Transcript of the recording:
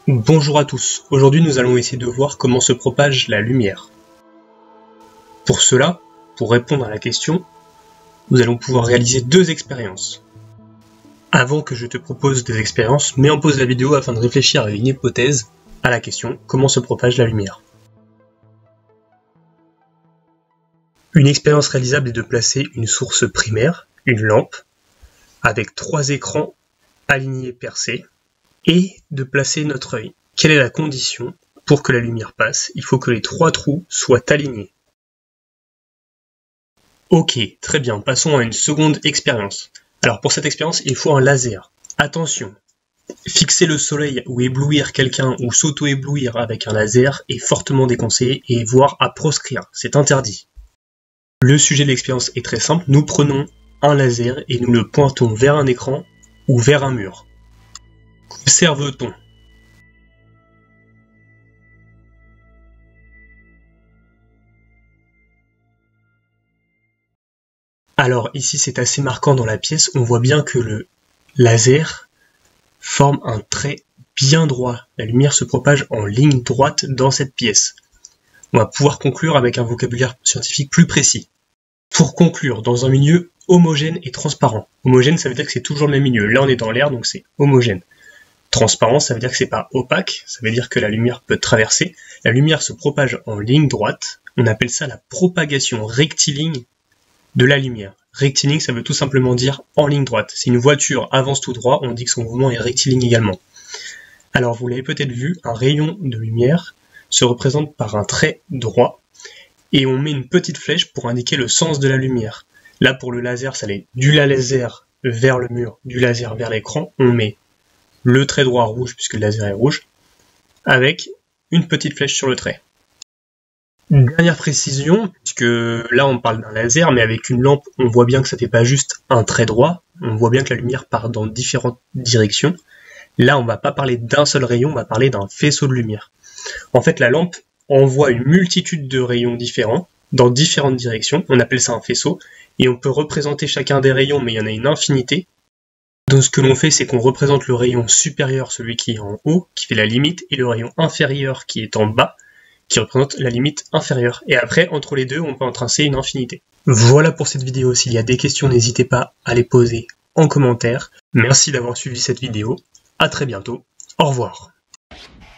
Bonjour à tous, aujourd'hui nous allons essayer de voir comment se propage la lumière. Pour cela, pour répondre à la question, nous allons pouvoir réaliser deux expériences. Avant que je te propose des expériences, mets en pause la vidéo afin de réfléchir à une hypothèse, à la question comment se propage la lumière. Une expérience réalisable est de placer une source primaire, une lampe, avec 3 écrans alignés percés, et de placer notre œil. Quelle est la condition pour que la lumière passe? Il faut que les 3 trous soient alignés. Ok, très bien, passons à une seconde expérience. Alors pour cette expérience, il faut un laser. Attention, fixer le soleil ou éblouir quelqu'un ou s'auto-éblouir avec un laser est fortement déconseillé et voire à proscrire, c'est interdit. Le sujet de l'expérience est très simple, nous prenons un laser et nous le pointons vers un écran ou vers un mur. Qu'observe-t-on? Alors ici c'est assez marquant dans la pièce, on voit bien que le laser forme un trait bien droit. La lumière se propage en ligne droite dans cette pièce. On va pouvoir conclure avec un vocabulaire scientifique plus précis. Pour conclure, dans un milieu homogène et transparent. Homogène, ça veut dire que c'est toujours le même milieu. Là on est dans l'air, donc c'est homogène. Transparent, ça veut dire que c'est pas opaque, ça veut dire que la lumière peut traverser. La lumière se propage en ligne droite. On appelle ça la propagation rectiligne de la lumière. Rectiligne, ça veut tout simplement dire en ligne droite. Si une voiture avance tout droit, on dit que son mouvement est rectiligne également. Alors, vous l'avez peut-être vu, un rayon de lumière se représente par un trait droit et on met une petite flèche pour indiquer le sens de la lumière. Là, pour le laser, ça allait du laser vers le mur, du laser vers l'écran. On met le trait droit rouge, puisque le laser est rouge, avec une petite flèche sur le trait. Une dernière précision, puisque là on parle d'un laser, mais avec une lampe, on voit bien que ça fait pas juste un trait droit, on voit bien que la lumière part dans différentes directions. Là on va pas parler d'un seul rayon, on va parler d'un faisceau de lumière. En fait la lampe envoie une multitude de rayons différents, dans différentes directions, on appelle ça un faisceau, et on peut représenter chacun des rayons, mais il y en a une infinité. Donc ce que l'on fait, c'est qu'on représente le rayon supérieur, celui qui est en haut, qui fait la limite, et le rayon inférieur qui est en bas, qui représente la limite inférieure. Et après, entre les deux, on peut en tracer une infinité. Voilà pour cette vidéo. S'il y a des questions, n'hésitez pas à les poser en commentaire. Merci d'avoir suivi cette vidéo. À très bientôt. Au revoir.